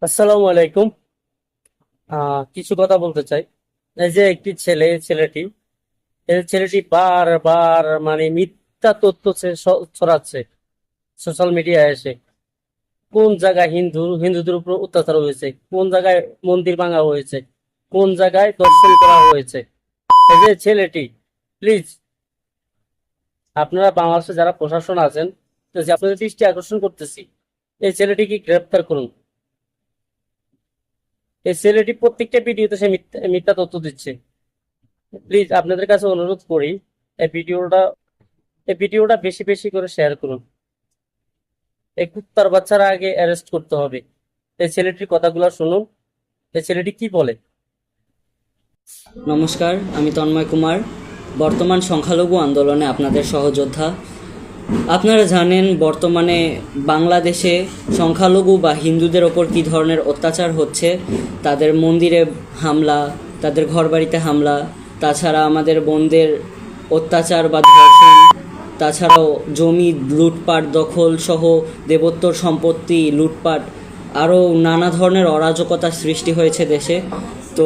আসসালামু আলাইকুম। কিছু কথা বলতে চাই। এই যে একটি ছেলেটি এই ছেলেটি বারবার মানে মিথ্যা তথ্য ছড়াচ্ছে সোশ্যাল মিডিয়ায় এসে। কোন জায়গায় হিন্দুদের উপর অত্যাচার হয়েছে, কোন জায়গায় মন্দির ভাঙা হয়েছে, কোন জায়গায় দর্শন করা হয়েছে। এই যে ছেলেটি, প্লিজ আপনারা বাংলাদেশে যারা প্রশাসন আছেন, তো যে আপনাদের দৃষ্টি আকর্ষণ করতেছি, এই ছেলেটিকে গ্রেপ্তার করুন। এই ছেলেটি প্রত্যেকটা ভিডিওতে সে মিথ্যা মিথ্যা তথ্য দিচ্ছে। প্লিজ আপনাদের কাছে অনুরোধ করি, এই ভিডিওটা এই ভিডিওটা বেশি বেশি করে শেয়ার করুন। এই কুত্তার বাচ্চারা আগে অ্যারেস্ট করতে হবে। এই ছেলেটির কথাগুলো শুনুন, এই ছেলেটি কি বলে। নমস্কার, আমি তন্ময় কুমার, বর্তমান সংখ্যালঘু আন্দোলনে আপনাদের সহযোদ্ধা। আপনারা জানেন বর্তমানে বাংলাদেশে সংখ্যালঘু বা হিন্দুদের ওপর কী ধরনের অত্যাচার হচ্ছে। তাদের মন্দিরে হামলা, তাদের ঘরবাড়িতে হামলা, তাছাড়া আমাদের বোনদের অত্যাচার বা ধর্ষণ, তাছাড়াও জমি লুটপাট, দখল সহ দেবোত্তর সম্পত্তি লুটপাট, আরও নানা ধরনের অরাজকতা সৃষ্টি হয়েছে দেশে। তো